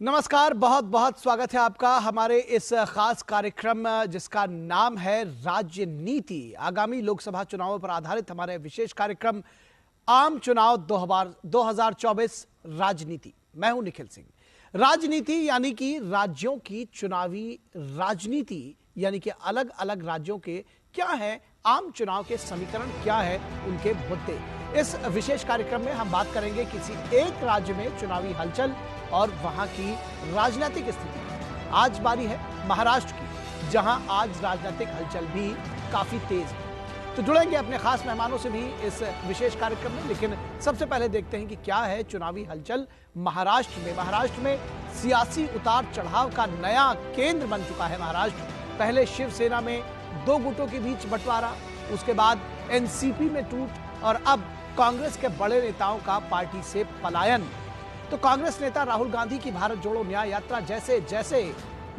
नमस्कार, बहुत बहुत स्वागत है आपका हमारे इस खास कार्यक्रम जिसका नाम है राजनीति। आगामी लोकसभा चुनावों पर आधारित हमारे विशेष कार्यक्रम आम चुनाव 2024 राजनीति। मैं हूं निखिल सिंह। राजनीति यानी कि राज्यों की चुनावी राजनीति, यानी कि अलग अलग राज्यों के क्या है आम चुनाव के समीकरण, क्या है उनके मुद्दे। इस विशेष कार्यक्रम में हम बात करेंगे किसी एक राज्य में चुनावी हलचल और वहां की राजनीतिक स्थिति। आज बारी है महाराष्ट्र की, जहां आज राजनीतिक हलचल भी काफी तेज है। तो जुड़ेंगे अपने खास मेहमानों से भी इस विशेष कार्यक्रम में, लेकिन सबसे पहले देखते हैं कि क्या है चुनावी हलचल महाराष्ट्र में। महाराष्ट्र में सियासी उतार चढ़ाव का नया केंद्र बन चुका है महाराष्ट्र। पहले शिवसेना में दो गुटों के बीच बंटवारा, उसके बाद एनसीपी में टूट और अब कांग्रेस के बड़े नेताओं का पार्टी से पलायन। तो कांग्रेस नेता राहुल गांधी की भारत जोड़ो न्याय यात्रा जैसे जैसे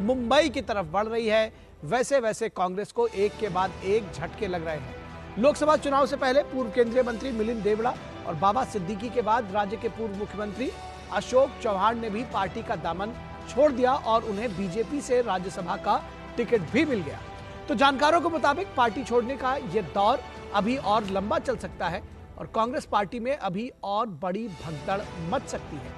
मुंबई की तरफ बढ़ रही है, वैसे वैसे कांग्रेस को एक के बाद एक झटके लग रहे हैं। लोकसभा चुनाव से पहले पूर्व केंद्रीय मंत्री मिलिंद देवड़ा और बाबा सिद्दीकी के बाद राज्य के पूर्व मुख्यमंत्री अशोक चौहान ने भी पार्टी का दामन छोड़ दिया और उन्हें बीजेपी से राज्यसभा का टिकट भी मिल गया। तो जानकारों के मुताबिक पार्टी छोड़ने का यह दौर अभी और लंबा चल सकता है और कांग्रेस पार्टी में अभी और बड़ी भगदड़ मच सकती है।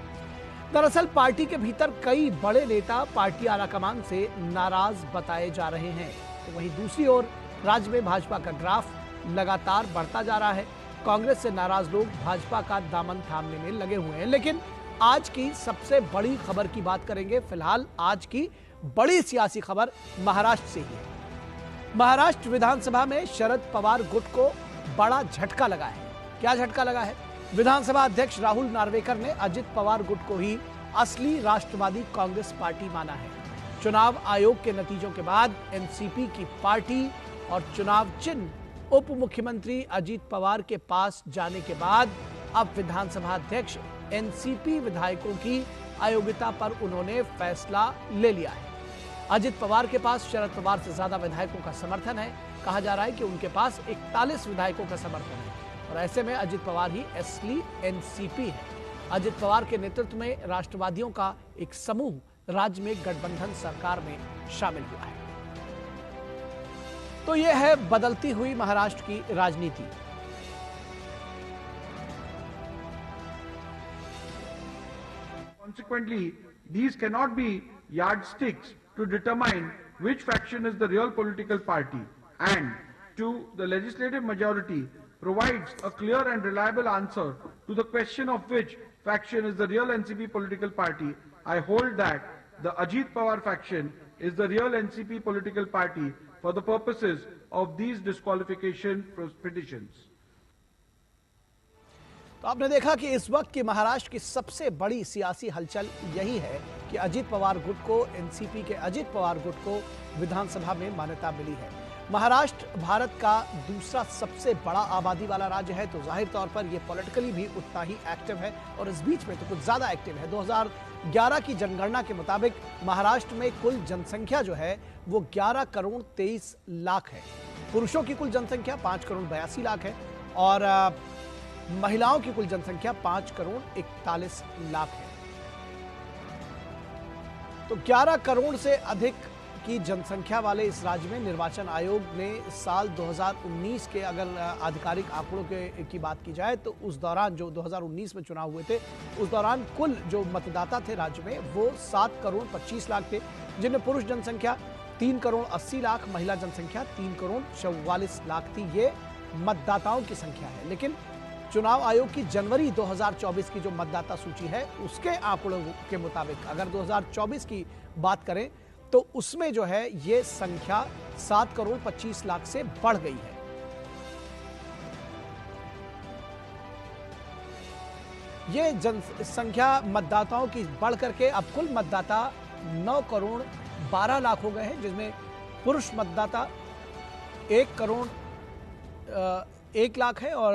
दरअसल पार्टी के भीतर कई बड़े नेता पार्टी आलाकमान से नाराज बताए जा रहे हैं। तो वहीं दूसरी ओर राज्य में भाजपा का ग्राफ लगातार बढ़ता जा रहा है। कांग्रेस से नाराज लोग भाजपा का दामन थामने में लगे हुए हैं। लेकिन आज की सबसे बड़ी खबर की बात करेंगे। फिलहाल आज की बड़ी सियासी खबर महाराष्ट्र से ही है। महाराष्ट्र विधानसभा में शरद पवार गुट को बड़ा झटका लगा है। क्या झटका लगा है? विधानसभा अध्यक्ष राहुल नार्वेकर ने अजित पवार गुट को ही असली राष्ट्रवादी कांग्रेस पार्टी माना है। चुनाव आयोग के नतीजों के बाद एनसीपी की पार्टी और चुनाव चिन्ह उप मुख्यमंत्री अजित पवार के पास जाने के बाद अब विधानसभा अध्यक्ष एनसीपी विधायकों की अयोग्यता पर उन्होंने फैसला ले लिया है। अजित पवार के पास शरद पवार से ज्यादा विधायकों का समर्थन है। कहा जा रहा है कि उनके पास 41 विधायकों का समर्थन है और ऐसे में अजित पवार ही असली एनसीपी है। अजित पवार के नेतृत्व में राष्ट्रवादियों का एक समूह राज्य में गठबंधन सरकार में शामिल हुआ है। तो यह है बदलती हुई महाराष्ट्र की राजनीति। Consequently, these cannot be yardsticks to determine which faction is the real political party, and to the legislative majority provides a clear and reliable answer to the question of which faction is the real NCP political party. I hold that the Ajit Pawar faction is the real NCP political party for the purposes of these disqualification petitions. तो आपने देखा कि इस वक्त की महाराष्ट्र की सबसे बड़ी सियासी हलचल यही है कि अजित पवार गुट को, एनसीपी के अजित पवार गुट को विधानसभा में मान्यता मिली है। महाराष्ट्र भारत का दूसरा सबसे बड़ा आबादी वाला राज्य है, तो जाहिर तौर पर यह पॉलिटिकली भी उतना ही एक्टिव है और इस बीच में तो कुछ ज्यादा एक्टिव है। 2011 की जनगणना के मुताबिक महाराष्ट्र में कुल जनसंख्या जो है वो 11 करोड़ 23 लाख है। पुरुषों की कुल जनसंख्या 5 करोड़ 82 लाख है और महिलाओं की कुल जनसंख्या 5 करोड़ 41 लाख है। तो 11 करोड़ से अधिक की जनसंख्या वाले इस राज्य में निर्वाचन आयोग ने साल 2019 के अगर आधिकारिक आंकड़ों की बात की जाए तो उस दौरान जो 2019 में चुनाव हुए थे उस दौरान कुल जो मतदाता थे राज्य में वो 7 करोड़ 25 लाख थे, जिनमें पुरुष जनसंख्या 3 करोड़ 80 लाख, महिला जनसंख्या 3 करोड़ 44 लाख थी। ये मतदाताओं की संख्या है। लेकिन चुनाव आयोग की जनवरी 2024 की जो मतदाता सूची है उसके आंकड़ों के मुताबिक अगर 2024 की बात करें तो उसमें जो है ये संख्या 7 करोड़ 25 लाख से बढ़ गई है। ये जनसंख्या मतदाताओं की बढ़ करके अब कुल मतदाता 9 करोड़ 12 लाख हो गए हैं, जिसमें पुरुष मतदाता 1 करोड़ 1 लाख है और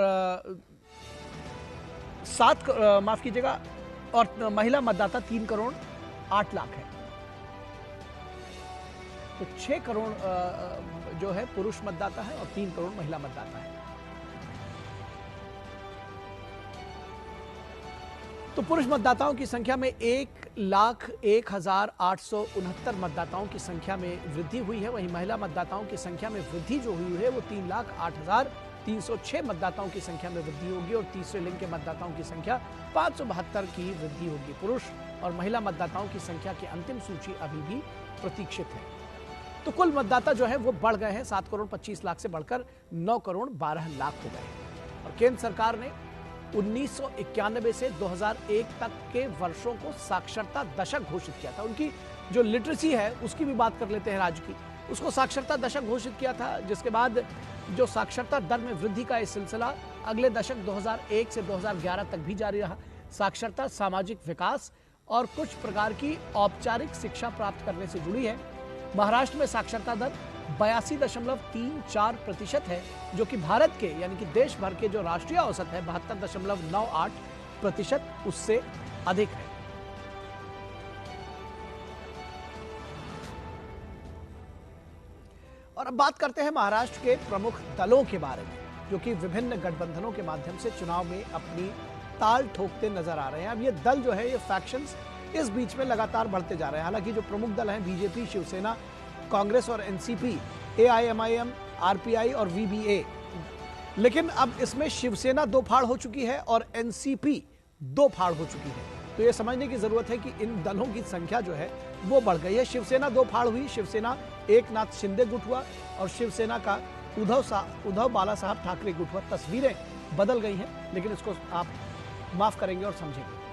माफ कीजिएगा, और महिला मतदाता 3 करोड़ 8 लाख है। तो 6 करोड़ जो है पुरुष मतदाता है और 3 करोड़ महिला मतदाता है। तो पुरुष मतदाताओं की संख्या में 1,01,869 मतदाताओं की संख्या में वृद्धि हुई है। वहीं महिला मतदाताओं की संख्या में वृद्धि जो हुई है वो 3,08,306 मतदाताओं की संख्या में वृद्धि होगी और तीसरे लिंग के मतदाताओं की संख्या 572 की वृद्धि होगी। पुरुष और महिला मतदाताओं की संख्या की अंतिम सूची अभी भी प्रतीक्षित है। तो कुल मतदाता जो है वो बढ़ गए हैं, 7 करोड़ 25 लाख से बढ़कर 9 करोड़ 12 लाख हो गए हैं। और केंद्र सरकार ने 1991 से 2001 तक के वर्षों को साक्षरता दशक घोषित किया था। उनकी जो लिटरेसी है उसकी भी बात कर लेते हैं राज्य की, उसको साक्षरता दशक घोषित किया था, जिसके बाद जो साक्षरता दर में वृद्धि का ये सिलसिला अगले दशक 2001 से 2011 तक भी जारी रहा। साक्षरता सामाजिक विकास और कुछ प्रकार की औपचारिक शिक्षा प्राप्त करने से जुड़ी है। महाराष्ट्र में साक्षरता दर 82.34% है, जो कि भारत के यानी कि देश भर के जो राष्ट्रीय औसत है 72.98% उससे अधिक है। और अब बात करते हैं महाराष्ट्र के प्रमुख दलों के बारे में, जो कि विभिन्न गठबंधनों के माध्यम से चुनाव में अपनी ताल ठोकते नजर आ रहे हैं। अब ये दल जो है, ये फैक्शंस इस बीच में लगातार बढ़ते जा रहे हैं। हालांकि जो प्रमुख दल हैं बीजेपी, शिवसेना, कांग्रेस और एनसीपी, एआईएमआईएम, आरपीआई और वीबीए, लेकिन अब इसमें शिवसेना दो फाड़ हो चुकी है और एनसीपी दो फाड़ हो चुकी है। तो ये समझने की जरूरत है कि इन दलों की संख्या जो है वो बढ़ गई है। शिवसेना दो फाड़ हुई, शिवसेना एकनाथ शिंदे गुट हुआ और शिवसेना का उद्धव बाला साहब ठाकरे गुट हुआ। तस्वीरें बदल गई हैं, लेकिन इसको आप माफ करेंगे और समझेंगे।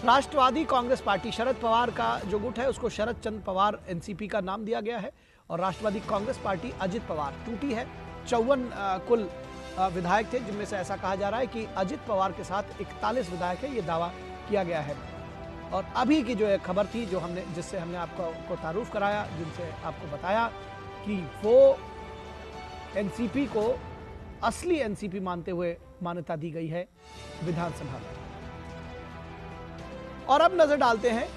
राष्ट्रवादी कांग्रेस पार्टी, शरद पवार का जो गुट है उसको शरद चंद्र पवार एनसीपी का नाम दिया गया है और राष्ट्रवादी कांग्रेस पार्टी अजित पवार टूटी है। 54 कुल विधायक थे, जिनमें से ऐसा कहा जा रहा है कि अजित पवार के साथ 41 विधायक है, ये दावा किया गया है। और अभी की जो एक खबर थी जिससे हमने आपको तारुफ कराया, जिनसे आपको बताया कि वो एनसीपी को असली एनसीपी मानते हुए मान्यता दी गई है विधानसभा में। और अब नजर डालते हैं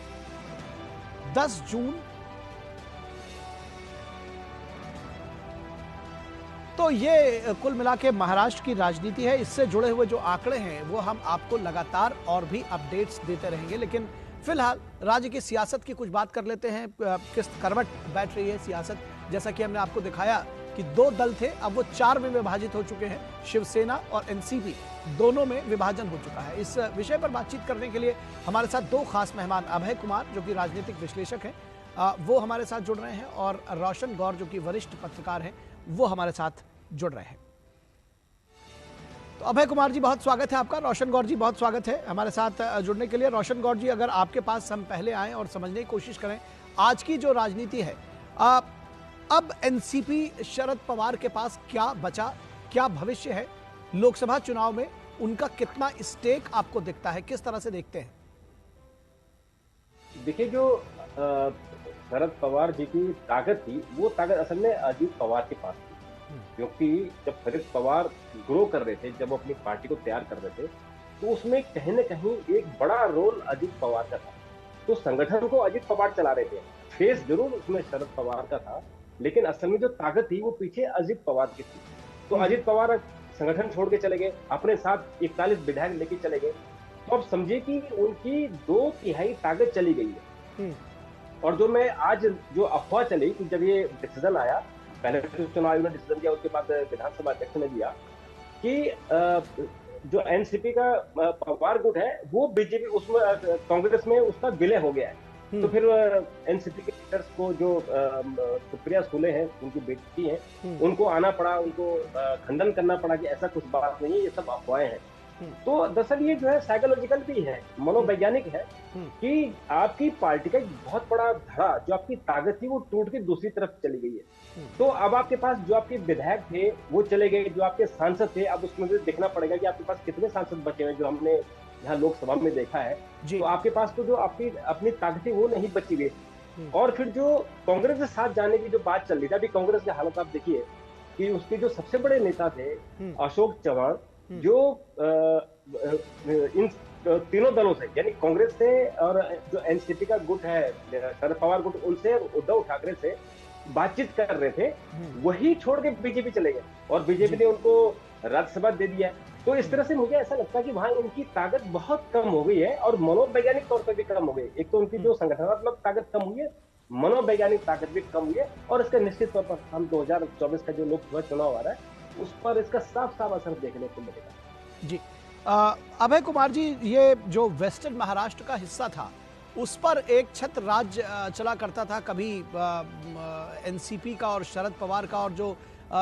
10 जून। तो ये कुल मिला के महाराष्ट्र की राजनीति है। इससे जुड़े हुए जो आंकड़े हैं वो हम आपको लगातार और भी अपडेट्स देते रहेंगे, लेकिन फिलहाल राज्य की सियासत की कुछ बात कर लेते हैं। किस करवट बैठ रही है सियासत, जैसा कि हमने आपको दिखाया कि 2 दल थे, अब वो 4 में विभाजित हो चुके हैं। शिवसेना और एनसीपी दोनों में विभाजन हो चुका है। इस विषय पर बातचीत करने के लिए हमारे साथ 2 खास मेहमान, अभय कुमार जो कि राजनीतिक विश्लेषक हैं, वो हमारे साथ जुड़ रहे हैं, और रोशन गौर जो कि वरिष्ठ पत्रकार हैं, वो हमारे साथ जुड़ रहे हैं। तो अभय कुमार जी बहुत स्वागत है आपका, रोशन गौर जी बहुत स्वागत है हमारे साथ जुड़ने के लिए। रोशन गौर जी, अगर आपके पास हम पहले आएं और समझने की कोशिश करें आज की जो राजनीति है, अब एनसीपी शरद पवार के पास क्या बचा, क्या भविष्य है, लोकसभा चुनाव में उनका कितना स्टेक आपको दिखता है, किस तरह से देखते हैं? देखिए, जो शरद पवार जी की ताकत थी, वो ताकत असल में अजीत पवार के पास थी। क्योंकि जब शरद पवार ग्रो कर रहे थे, जब वो अपनी पार्टी को तैयार कर रहे थे, तो उसमें कहीं न कहीं एक बड़ा रोल अजीत पवार का था। तो संगठन को अजीत पवार चला रहे थे, फेस जरूर उसमें शरद पवार का था, लेकिन असल में जो ताकत थी वो पीछे अजीत पवार की थी। तो अजीत पवार संगठन छोड़ के चले गए, अपने साथ 41 विधायक लेके चले गए। तो अब समझिए कि उनकी 2/3 ताकत चली गई है। और जो मैं आज जो अफवाह चली कि जब ये डिसीजन आया, पहले तो चुनाव आयोग ने डिसीजन दिया, उसके बाद विधानसभा अध्यक्ष ने दिया कि जो एनसीपी का पवार गुट है वो बीजेपी उसमें कांग्रेस में उसका विलय हो गया है। तो फिर एनसीपी के लीडर्स को जो सुप्रिया सुले हैं, उनकी बेटी हैं, उनको आना पड़ा, उनको खंडन करना पड़ा कि ऐसा कुछ बात नहीं है, ये सब अफवाहें हैं। तो दरअसल ये जो है साइकोलॉजिकल भी है, मनोवैज्ञानिक है कि आपकी पार्टी का एक बहुत बड़ा धड़ा, जो आपकी ताकत थी, वो टूट के दूसरी तरफ चली गई है। तो अब आपके पास जो आपके विधायक थे वो चले गए, जो आपके सांसद थे, अब उसमें भी देखना पड़ेगा कि आपके पास कितने सांसद बचे हैं, जो हमने यहाँ लोकसभा में देखा है। तो आपके पास तो जो आपकी अपनी ताकत थी वो नहीं बची गई। और फिर जो कांग्रेस के साथ जाने की जो बात चल रही थी, अभी कांग्रेस की हालत आप देखिए कि उसके जो सबसे बड़े नेता थे अशोक चव्हाण, जो इन तीनों दलों से, यानी कांग्रेस से और जो एनसीपी का गुट है शरद पवार गुट, उनसे उद्धव ठाकरे से बातचीत कर रहे थे, वही छोड़ के बीजेपी चले गए और बीजेपी ने उनको राज्यसभा दे दिया। तो इस तरह से मुझे ऐसा लगता है कि वहां इनकी ताकत बहुत कम हो गई है और मनोवैज्ञानिक तौर पर भी कम हो गई। एक तो उनकी जो संगठनात्मक ताकत कम हुई है, मनोवैज्ञानिक ताकत भी कम हुई है, और इसका निश्चित तौर पर हम 2024 का जो लोकसभा चुनाव आ रहा है उस पर इसका साफ साफ असर देखने को मिलेगा। जी अभय कुमार जी, ये जो वेस्टर्न महाराष्ट्र का हिस्सा था उस पर एक छत्र राज चला करता था, कभी एनसीपी का और शरद पवार का, और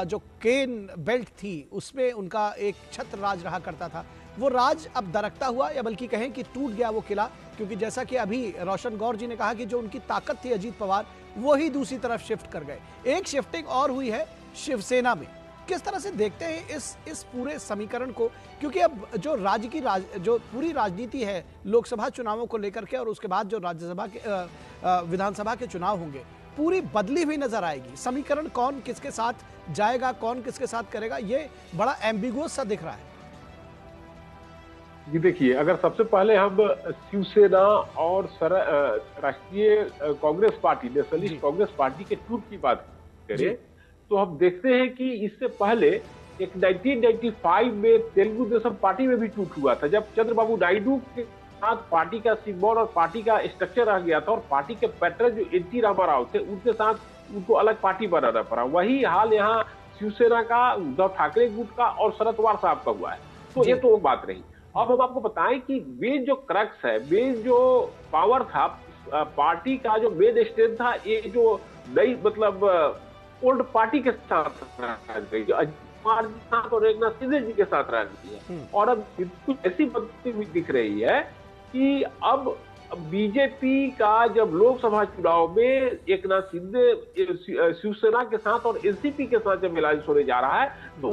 जो केन बेल्ट थी उसमें उनका एक छत्र राज रहा करता था। वो राज अब दरकता हुआ, या बल्कि कहें कि टूट गया वो किला, क्योंकि जैसा कि अभी रोशन गौर जी ने कहा कि जो उनकी ताकत थी अजीत पवार, वो ही दूसरी तरफ शिफ्ट कर गए। एक शिफ्टिंग और हुई है शिवसेना में। किस तरह से देखते हैं इस पूरे समीकरण को, क्योंकि अब जो जो पूरी राजनीति है लोकसभा चुनावों को लेकर के, और उसके बाद जो राज्यसभा के विधानसभा के चुनाव होंगे, पूरी बदली हुई नजर आएगी। समीकरण कौन किसके साथ जाएगा, कौन किसके साथ करेगा, ये बड़ा एम्बिगुअस सा दिख रहा है। जी देखिए, अगर सबसे पहले हम शिवसेना और राष्ट्रीय Congress party, nationalist Congress party के टूट की बात करें तो हम देखते हैं कि इससे पहले एक 1995 में तेलुगु देशम पार्टी में भी टूट हुआ था, जब चंद्रबाबू नायडू के साथ पार्टी का सिंबल और पार्टी का स्ट्रक्चर रह गया था और पार्टी के पैटर्न जो एनटी रामाराव थे उनके साथ उनको अलग पार्टी बनाना पड़ा। वही हाल यहाँ शिवसेना का, उद्धव ठाकरे गुट का और शरद पवार साहब का हुआ है। तो ये तो बात रही। अब हम आपको बताएं कि बेस जो क्रक्स है, बेस जो पावर था पार्टी का, जो मेन स्ट्रेंथ था, ये जो नई मतलब ओल्ड पार्टी के साथ राज गई, जो अजित कुमार जी के साथ और एकनाथ शिंदे जी के साथ राज गई है। और अब कुछ ऐसी बनती हुई दिख रही है कि अब बीजेपी का जब लोकसभा चुनाव में एकनाथ शिंदे शिवसेना के साथ और एनसीपी के साथ जब एलायंस होने जा रहा है तो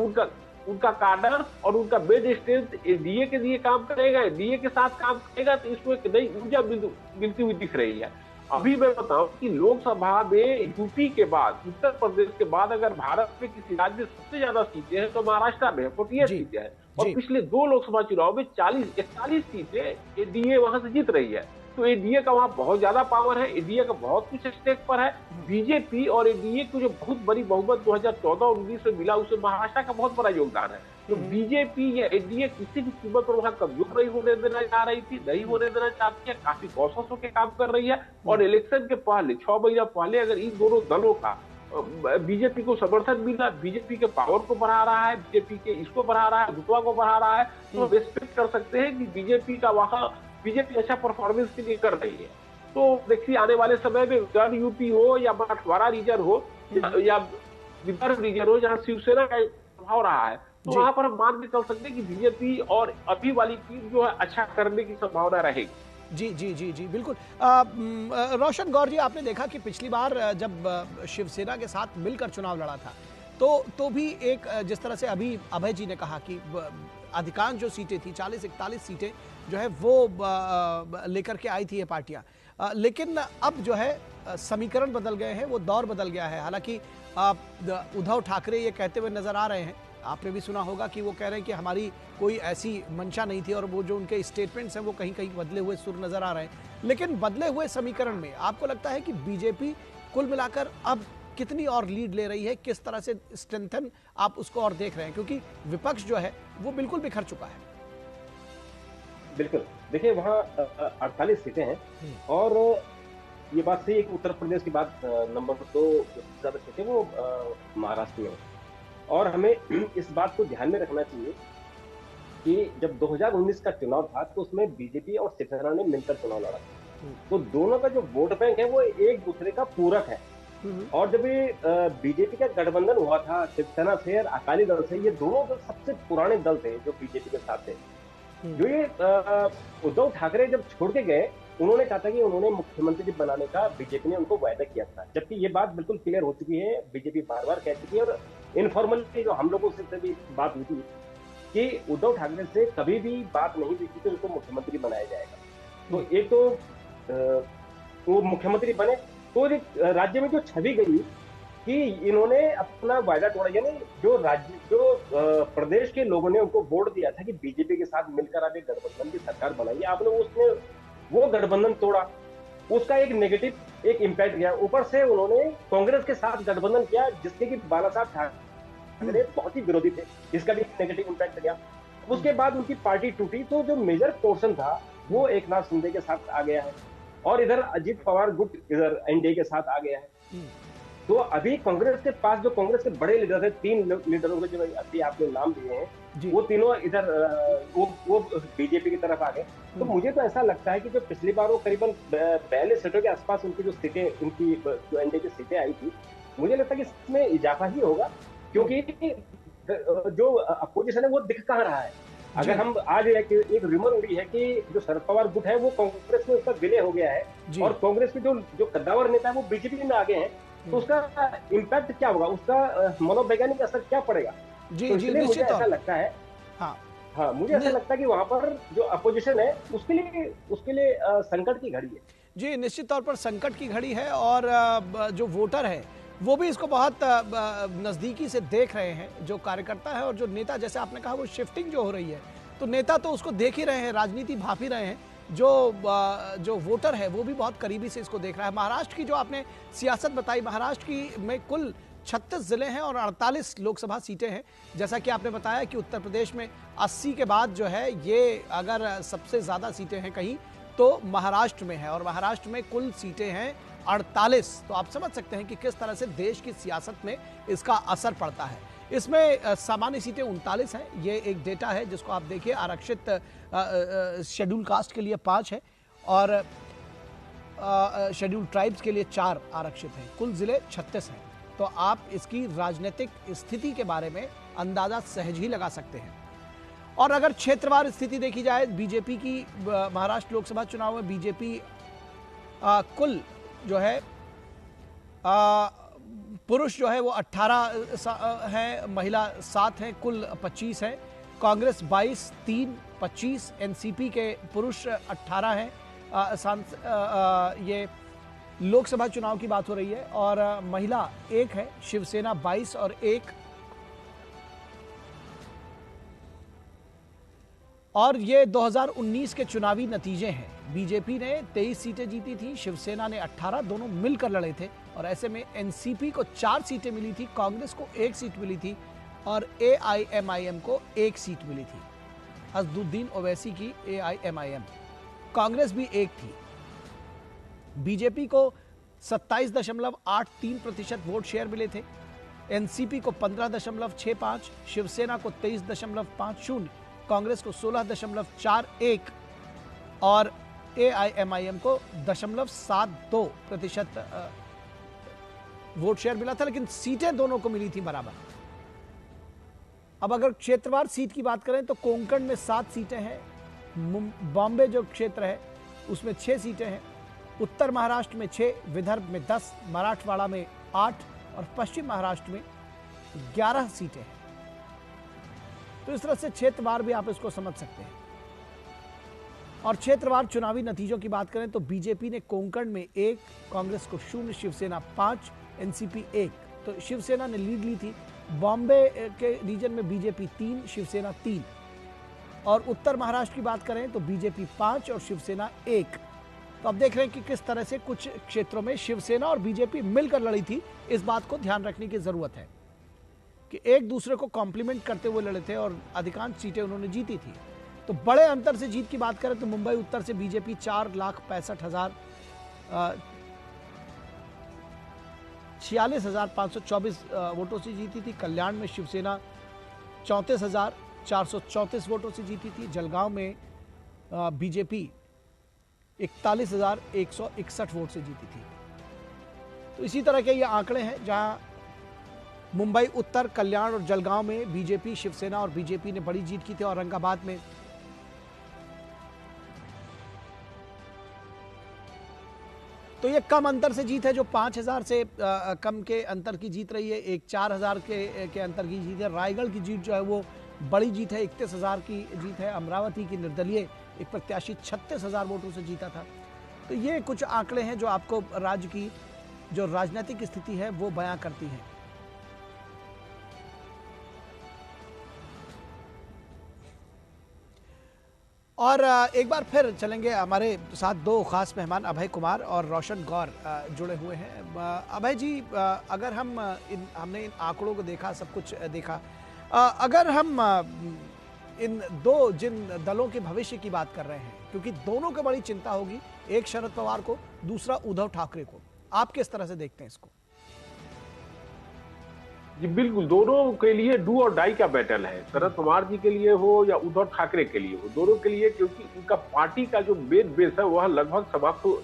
उनका कार्डर और उनका बेस स्ट्रेंथ एनडीए के लिए काम करेगा, एनडीए के साथ काम करेगा, तो इसको एक नई ऊर्जा मिलती हुई दिख रही है। अभी मैं बताऊं कि लोकसभा में यूपी के बाद, उत्तर प्रदेश के बाद अगर भारत में किसी राज्य में सबसे ज्यादा सीटें हैं तो महाराष्ट्र में 48 सीटें हैं, और पिछले 2 लोकसभा चुनाव में 41 सीटें एनडीए वहां से जीत रही है। तो एनडीए का वहां बहुत ज्यादा पावर है, एनडीए का बहुत कुछ स्टेक पर है। बीजेपी और एनडीए को जो बहुत बड़ी बहुमत 2014 और 19 में मिला, उसमें महाराष्ट्र का बहुत बड़ा योगदान है। तो बीजेपी या एनडीए किसी भी कीमत पर वहां कमजोर नहीं होने देना चाह रही थी, नहीं होने देना चाहती है, काफी कौशल होकर काम कर रही है। और इलेक्शन के पहले 6 महीना पहले अगर इन दोनों दलों का बीजेपी को समर्थन मिला, बीजेपी के पावर को बढ़ा रहा है, बीजेपी के इसको बढ़ा रहा है, रुतबा को बढ़ा रहा है, तो हम एक्सपेक्ट कर सकते हैं कि बीजेपी अच्छा परफॉर्मेंस के लिए कर रही है। तो देखिए आने वाले समय में उत्तर यूपी हो या मराठवाड़ा रीजन हो या विदर्भ रीजन हो, जहां शिवसेना का प्रभाव रहा है, तो वहां पर हम मान के चल सकते हैं कि बीजेपी और अभी वाली टीम जो है अच्छा करने की संभावना रहेगी। जी जी जी जी बिल्कुल। रोशन गौर जी, आपने देखा कि पिछली बार जब शिवसेना के साथ मिलकर चुनाव लड़ा था तो भी एक जिस तरह से अभी अभय जी ने कहा कि अधिकांश जो सीटें थी 40-41 सीटें जो है वो लेकर के आई थी ये पार्टियां, लेकिन अब जो है समीकरण बदल गए हैं, वो दौर बदल गया है। हालांकि उद्धव ठाकरे ये कहते हुए नजर आ रहे हैं, आपने भी सुना होगा कि वो कह रहे हैं कि हमारी कोई ऐसी मंशा नहीं थी, और वो जो उनके स्टेटमेंट्स हैं वो कहीं कहीं बदले हुए सुर नजर आ रहे हैं। लेकिन बदले हुए समीकरण में आपको लगता है कि बीजेपी कुल मिलाकर अब कितनी और लीड ले रही है, किस तरह से स्ट्रेंथन आप उसको और देख रहे हैं, क्योंकि विपक्ष जो है वो बिल्कुल बिखर चुका है। बिल्कुल, देखिए वहाँ 48 सीटें हैं, और ये बात सही है कि उत्तर प्रदेश के बाद नंबर 2 ज्यादा सीटें वो महाराष्ट्र में। और हमें इस बात को ध्यान में रखना चाहिए कि जब 2019 का चुनाव था तो उसमें बीजेपी और शिवसेना ने मिलकर चुनाव लड़ा था, तो दोनों का जो वोट बैंक है वो एक दूसरे का पूरक है। और जब ये बीजेपी का गठबंधन हुआ था शिवसेना से और अकाली दल से, ये दोनों दल सबसे पुराने दल थे जो बीजेपी के साथ थे। जो ये उद्धव ठाकरे जब छोड़ के गए, उन्होंने कहा था कि उन्होंने मुख्यमंत्री बनाने का बीजेपी ने उनको वायदा किया था, जबकि ये बात बिल्कुल क्लियर हो चुकी है, बीजेपी बार बार कह चुकी है, और इनफॉर्मली जो हम लोगों से भी बात हुई थी कि उद्धव ठाकरे से कभी भी बात नहीं हुई थी कि उनको मुख्यमंत्री बनाया जाएगा। तो एक तो वो मुख्यमंत्री बने, तो राज्य में जो छवि गई कि इन्होंने अपना वायदा तोड़ा, यानी जो प्रदेश के लोगों ने उनको वोट दिया था कि बीजेपी के साथ मिलकर आप एक गठबंधन की सरकार बनाइए, आपने उसने वो गठबंधन तोड़ा, उसका एक नेगेटिव एक इम्पैक्ट गया। ऊपर से उन्होंने कांग्रेस के साथ गठबंधन किया जिसके कि बाला साहब ठाकरे बहुत ही विरोधी थे, इसका भी नेगेटिव इम्पैक्ट गया। उसके बाद उनकी पार्टी टूटी, तो जो मेजर पोर्शन था वो एकनाथ शिंदे के साथ आ गया है, और इधर अजीत पवार गुट इधर एनडीए के साथ आ गया है। तो अभी कांग्रेस के पास जो कांग्रेस के बड़े लीडर थे, 3 लीडरों के जो अभी आपने नाम दिए हैं, वो तीनों इधर वो बीजेपी की तरफ आ गए। तो मुझे तो ऐसा लगता है कि जो पिछली बार वो करीबन 42 सीटों के आसपास उनकी जो सीटें, उनकी जो एनडीए की सीटें आई थी, मुझे लगता है कि इसमें इजाफा ही होगा, क्योंकि जो अपोजिशन है वो दिख कहाँ रहा है। अगर हम आज एक रिमर उड़ी है कि जो शरद पवार गुट है वो कांग्रेस में उसका विलय हो गया है, और कांग्रेस के जो कद्दावर नेता है वो बीजेपी में आ गए हैं, तो उसका इम्पैक्ट क्या होगा, उसका मनोवैज्ञानिक असर क्या पड़ेगा। जी, तो इसलिए मुझे ऐसा लगता है, हाँ मुझे ऐसा लगता है कि वहां पर जो अपोजिशन है उसके लिए संकट की घड़ी है। जी, निश्चित तौर पर संकट की घड़ी है, और जो वोटर है वो भी इसको बहुत नज़दीकी से देख रहे हैं, जो कार्यकर्ता है और जो नेता, जैसे आपने कहा वो शिफ्टिंग जो हो रही है, तो नेता तो उसको देख ही रहे हैं, राजनीति भाप ही रहे हैं, जो वोटर है वो भी बहुत करीबी से इसको देख रहा है। महाराष्ट्र की जो आपने सियासत बताई, महाराष्ट्र की में कुल 36 जिले हैं और 48 लोकसभा सीटें हैं। जैसा कि आपने बताया कि उत्तर प्रदेश में 80 के बाद जो है ये अगर सबसे ज़्यादा सीटें हैं कहीं तो महाराष्ट्र में है, और महाराष्ट्र में कुल सीटें हैं 48। तो आप समझ सकते हैं कि किस तरह से देश की सियासत में इसका असर पड़ता है। इसमें सामान्य सीटें 39 हैं, ये एक डेटा है जिसको आप देखिए। आरक्षित शेड्यूल कास्ट के लिए 5 है, और शेड्यूल ट्राइब्स के लिए 4 आरक्षित हैं। कुल जिले 36 हैं। तो आप इसकी राजनीतिक स्थिति के बारे में अंदाजा सहज ही लगा सकते हैं। और अगर क्षेत्रवार स्थिति देखी जाए बीजेपी की, महाराष्ट्र लोकसभा चुनाव में बीजेपी कुल जो है पुरुष जो है वो 18 हैं, महिला 7 हैं, कुल 25 हैं। कांग्रेस 22, 3, 25, एनसीपी के पुरुष 18 हैं। ये लोकसभा चुनाव की बात हो रही है, और महिला 1 है, शिवसेना 22 और 1। और ये 2019 के चुनावी नतीजे हैं। बीजेपी ने 23 सीटें जीती थी, शिवसेना ने 18, दोनों मिलकर लड़े थे, और ऐसे में एनसीपी को 4 सीटें मिली थी, कांग्रेस को 1 सीट मिली थी, और एआईएमआईएम को 1 सीट मिली थी। असदुद्दीन ओवैसी की एआईएमआईएम। कांग्रेस भी 1 थी। बीजेपी को 27.83% वोट शेयर मिले थे, एनसीपी को 15.65, शिवसेना को 23.50, कांग्रेस को 16.41 और एआईएमआईएम को 0.72% वोट शेयर मिला था, लेकिन सीटें दोनों को मिली थी बराबर। अब अगर क्षेत्रवार सीट की बात करें तो कोंकण में 7 सीटें हैं, बॉम्बे जो क्षेत्र है उसमें 6 सीटें हैं, उत्तर महाराष्ट्र में 6, विदर्भ में 10, मराठवाड़ा में 8 और पश्चिम महाराष्ट्र में 11 सीटें हैं। तो इस तरह से क्षेत्रवार भी आप इसको समझ सकते हैं। और क्षेत्रवार चुनावी नतीजों की बात करें तो बीजेपी ने कोंकण में 1, कांग्रेस को 0, शिवसेना 5, एनसीपी 1। तो शिवसेना ने लीड ली थी। बॉम्बे के रीजन में बीजेपी 3, शिवसेना 3। और उत्तर महाराष्ट्र की बात करें तो बीजेपी 5 और शिवसेना 1। तो अब देख रहे हैं कि किस तरह से कुछ क्षेत्रों में शिवसेना और बीजेपी मिलकर लड़ी थी। इस बात को ध्यान रखने की जरूरत है कि एक दूसरे को कॉम्प्लीमेंट करते हुए लड़े थे और अधिकांश सीटें उन्होंने जीती थी। तो बड़े अंतर से जीत की बात करें तो मुंबई उत्तर से बीजेपी 4,46,524 वोटों से जीती थी। कल्याण में शिवसेना 34,434 वोटों से जीती थी। जलगांव में बीजेपी 41,161 वोट से जीती थी। तो इसी तरह के ये आंकड़े हैं जहां मुंबई उत्तर, कल्याण और जलगांव में बीजेपी, शिवसेना और बीजेपी ने बड़ी जीत की थी। औरंगाबाद में तो ये कम अंतर से जीत है, जो 5,000 से कम के अंतर की जीत रही है। एक 4,000 के अंतर की जीत है। रायगढ़ की जीत जो है वो बड़ी जीत है, 31,000 की जीत है। अमरावती की निर्दलीय एक प्रत्याशी 36,000 वोटों से जीता था। तो ये कुछ आंकड़े हैं जो आपको राज्य की जो राजनीतिक स्थिति है वो बयां करती हैं। और एक बार फिर चलेंगे, हमारे साथ 2 खास मेहमान अभय कुमार और रोशन गौर जुड़े हुए हैं। अभय जी, अगर हमने इन आंकड़ों को देखा, सब कुछ देखा, अगर हम इन दो जिन दलों के भविष्य की बात कर रहे हैं, क्योंकि दोनों को बड़ी चिंता होगी, एक शरद पवार को, दूसरा उद्धव ठाकरे को। आप किस तरह से देखते हैं इसको? जी बिल्कुल, दोनों के लिए डू और डाई का बैटल है, शरद पवार जी के लिए हो या उद्धव ठाकरे के लिए हो, दोनों के लिए, क्योंकि उनका पार्टी का जो मेन बेस है वह लगभग समाप्त हो,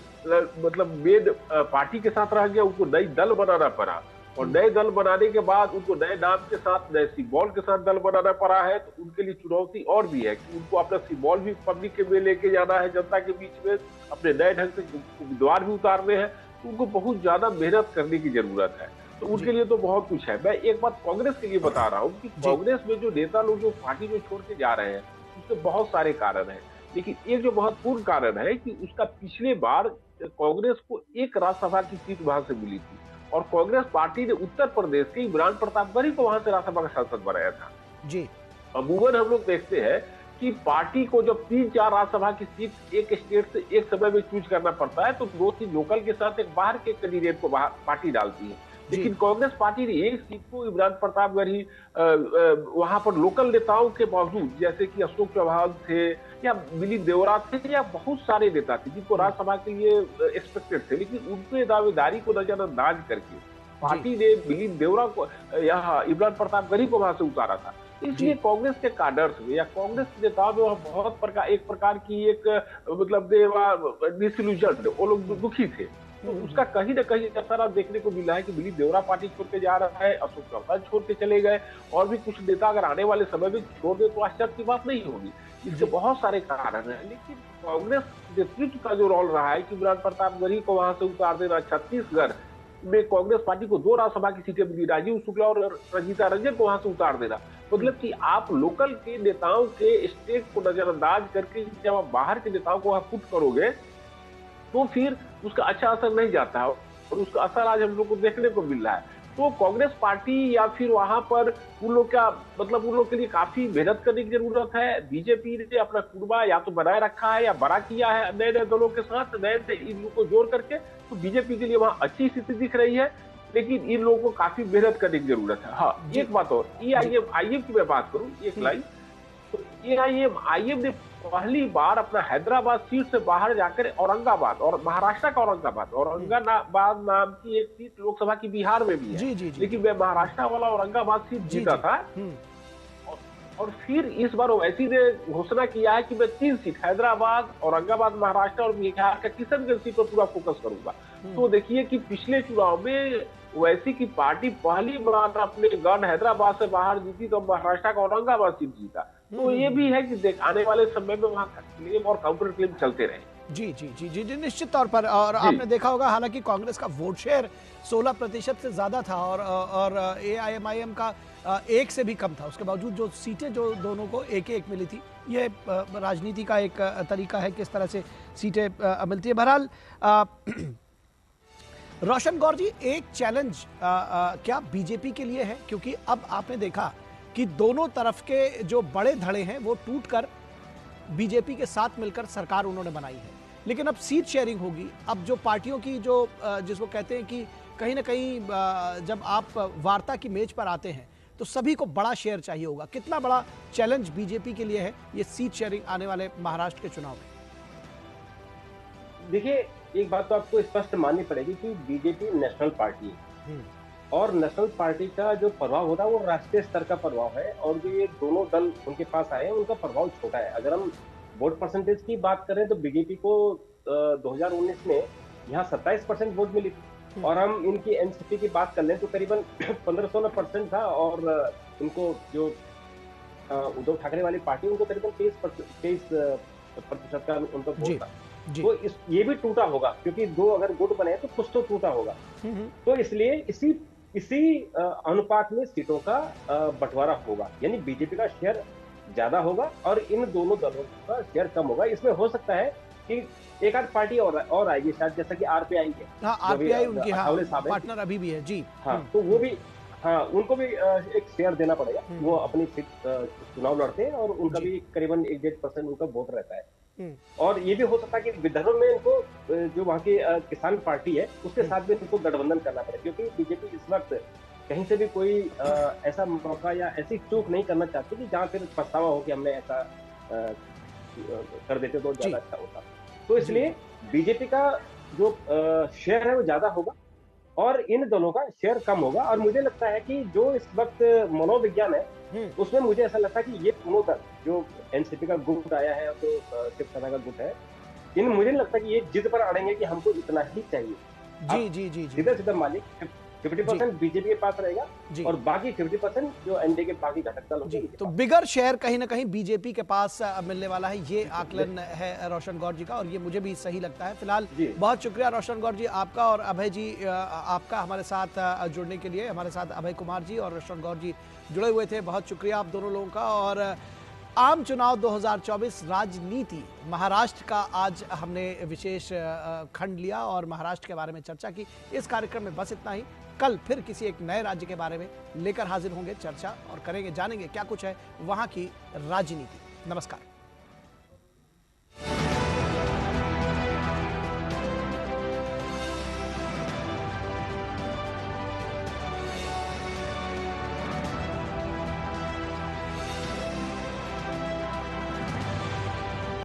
मतलब मेन पार्टी के साथ रह गया, उनको नई दल बनाना पड़ा, और नए दल बनाने के बाद उनको नए नाम के साथ, नए सिंबल के साथ दल बनाना पड़ा है। तो उनके लिए चुनौती और भी है कि उनको अपना सिंबल भी पब्लिक के में लेके जाना है, जनता के बीच में अपने नए ढंग से उम्मीदवार भी उतारने हैं, तो उनको बहुत ज्यादा मेहनत करने की जरूरत है। तो उनके लिए तो बहुत कुछ है। मैं एक बात कांग्रेस के लिए बता रहा हूँ कि कांग्रेस में जो नेता लोग जो पार्टी को छोड़ के जा रहे हैं, उसके बहुत सारे कारण हैं, लेकिन एक जो महत्वपूर्ण कारण है कि उसका पिछले बार कांग्रेस को एक राज्यसभा की सीट वहां से मिली थी, और कांग्रेस पार्टी ने उत्तर प्रदेश के इमरान प्रतापगढ़ी को वहां से राज्यसभा का सांसद बनाया था जी। अमूमन हम लोग देखते हैं कि पार्टी को जब 3-4 राज्यसभा की सीट एक स्टेट से एक समय में चूज करना पड़ता है, तो 2-3 लोकल के साथ एक बाहर के कैंडिडेट को पार्टी डालती है। लेकिन कांग्रेस पार्टी ने एक सीट को इमरान प्रतापगढ़ी वहां पर लोकल नेताओं के बावजूद, जैसे कि अशोक चौहान थे या मिलिंद देवरा थे या बहुत सारे नेता थे जिनको राज्यसभा के लिए एक्सपेक्टेड थे, लेकिन उनके दावेदारी को नजरअंदाज करके पार्टी ने मिलिंद देवरा को या इमरान प्रतापगढ़ी को वहां से उतारा था। इसलिए कांग्रेस के काडर्स में या कांग्रेस के नेताओं में बहुत एक प्रकार की एक मतलब डिसइल्यूजन, वो लोग दुखी थे। तो उसका कहीं ना कहीं असर आप देखने को मिला है कि मिलिंद देवरा पार्टी छोड़ के जा रहा है, अशोक चौहान छोड़ के चले गए, और भी कुछ नेता अगर आने वाले समय में छोड़ दे तो आश्चर्य की बात नहीं होगी। इसके बहुत सारे कारण हैं, लेकिन कांग्रेस नेतृत्व का जो रोल रहा है कि इमरान प्रतापगढ़ी को वहां से उतार देना, छत्तीसगढ़ में कांग्रेस पार्टी को 2 राज्यसभा की सीटें मिली, राजीव शुक्ला और रंजीता रंजन को वहां से उतार देना, मतलब कि आप लोकल के नेताओं के स्टेट को नजरअंदाज करके जब आप बाहर के नेताओं को वहां पुट करोगे तो फिर उसका अच्छा असर नहीं जाता है, और उसका असर आज हम लोग को देखने को मिल रहा है। तो कांग्रेस पार्टी या फिर वहां पर उन लोग का मतलब उन लोग के लिए काफी मेहनत करने की जरूरत है। बीजेपी ने अपना कुर्बा या तो बनाए रखा है या बड़ा किया है नए नए दलों के साथ, नए इन लोगों को जोड़ करके, तो बीजेपी के लिए वहां अच्छी स्थिति दिख रही है, लेकिन इन लोगों को काफी मेहनत करने की जरूरत है। हाँ, एक बात और, AIM की मैं बात करूं एक लाइन, तो AIM ने पहली बार अपना हैदराबाद सीट से बाहर जाकर औरंगाबाद, और महाराष्ट्र का औरंगाबाद नाम की एक सीट लोकसभा की बिहार में भी है, जी। लेकिन मैं महाराष्ट्र वाला औरंगाबाद सीट जीता था, और फिर इस बार ओवैसी ने घोषणा किया है कि मैं 3 सीट हैदराबाद, औरंगाबाद, महाराष्ट्र और बिहार का किशनगंज सीट पर पूरा फोकस करूंगा। तो देखिए कि पिछले चुनाव में ओवैसी की पार्टी पहली बार अपने गढ़ हैदराबाद से बाहर जीती, तो महाराष्ट्र का औरंगाबाद सीट जीता। तो ये भी है कि आने वाले समय में वहां क्लेम और काउंटर क्लेम चलते रहे। जी, निश्चित तौर पर। और आपने देखा होगा, हालांकि कांग्रेस का वोट शेयर 16% से ज्यादा था, और AIM का 1 से भी कम था, उसके बावजूद जो सीटें जो दोनों को एक मिली थी, ये राजनीति का एक तरीका है किस तरह से सीटें मिलती है। बहरहाल रोशन गौर जी, एक चैलेंज क्या बीजेपी के लिए है, क्योंकि अब आपने देखा कि दोनों तरफ के जो बड़े धड़े हैं वो टूटकर बीजेपी के साथ मिलकर सरकार उन्होंने बनाई है, लेकिन अब सीट शेयरिंग होगी। अब जो पार्टियों की जो जिसको कहते हैं कि कहीं ना कहीं जब आप वार्ता की मेज पर आते हैं तो सभी को बड़ा शेयर चाहिए होगा। कितना बड़ा चैलेंज बीजेपी के लिए है ये सीट शेयरिंग आने वाले महाराष्ट्र के चुनाव में? देखिए, एक बात तो आपको स्पष्ट माननी पड़ेगी कि बीजेपी नेशनल पार्टी है, और नेशनल पार्टी का जो प्रभाव होता है वो राष्ट्रीय स्तर का प्रभाव है, और जो ये दोनों दल उनके पास आए हैं उनका प्रभाव छोटा है। अगर हम वोट परसेंटेज की बात करें तो बीजेपी को 2019 में यहाँ 27% वोट मिली थी, और हम इनकी एनसीपी की बात कर लें तो करीबन 15-16% था, और इनको जो उद्धव ठाकरे वाली पार्टी उनको करीबन 23% का उनका वोट था। तो ये भी टूटा होगा, क्योंकि 2 अगर गुट बने तो कुछ तो टूटा होगा। तो इसलिए इसी अनुपात में सीटों का बंटवारा होगा, यानी बीजेपी का शेयर ज्यादा होगा और इन दोनों दलों का शेयर कम होगा। इसमें हो सकता है कि एक आध पार्टी और आएगी शायद, जैसा कि आरपीआई है। हाँ, आरपीआई उनकी पार्टनर अभी भी है जी। हाँ, तो वो भी, हाँ, उनको भी एक शेयर देना पड़ेगा। वो अपनी सीट चुनाव लड़ते हैं और उनका भी करीबन 1-1.5% उनका वोट रहता है। और ये भी हो सकता है कि विदर्भ में इनको जो वहाँ की किसान पार्टी है उसके साथ में इनको गठबंधन करना पड़े, क्योंकि बीजेपी इस वक्त कहीं से भी कोई ऐसा मौका या ऐसी चूक नहीं करना चाहते कि जहां फिर पछतावा हो कि हमने ऐसा कर देते तो ज्यादा अच्छा होता। तो इसलिए बीजेपी का जो शेयर है वो ज्यादा होगा और इन दोनों का शेयर कम होगा। और मुझे लगता है कि जो इस वक्त मनोविज्ञान है उसमें मुझे ऐसा लगता है कि ये दोनों दल जो एनसीपी का गुट आया है और जो शिवसेना का गुट है, इन मुझे नहीं लगता कि ये जिद पर अड़ेंगे कि हमको इतना ही चाहिए। जी सीधा सीधा मालिक 50% बीजेपी के पास रहेगा और बाकी 50% जो एनडीए के बाकी घटक दल होंगे। तो बिगर शेयर कहीं ना कहीं बीजेपी के पास मिलने वाला है, ये आकलन है रोशन गौर जी का और ये मुझे भी सही लगता है। फिलहाल बहुत शुक्रिया रोशन गौर जी आपका और अभय जी आपका हमारे साथ जुड़ने के लिए। हमारे साथ अभय कुमार जी और रोशन गौर जी जुड़े हुए थे, बहुत शुक्रिया आप दोनों लोगों का। और आम चुनाव 2024 राजनीति महाराष्ट्र का आज हमने विशेष खंड लिया और महाराष्ट्र के बारे में चर्चा की। इस कार्यक्रम में बस इतना ही। कल फिर किसी एक नए राज्य के बारे में लेकर हाजिर होंगे, चर्चा और करेंगे, जानेंगे क्या कुछ है वहां की राजनीति। नमस्कार।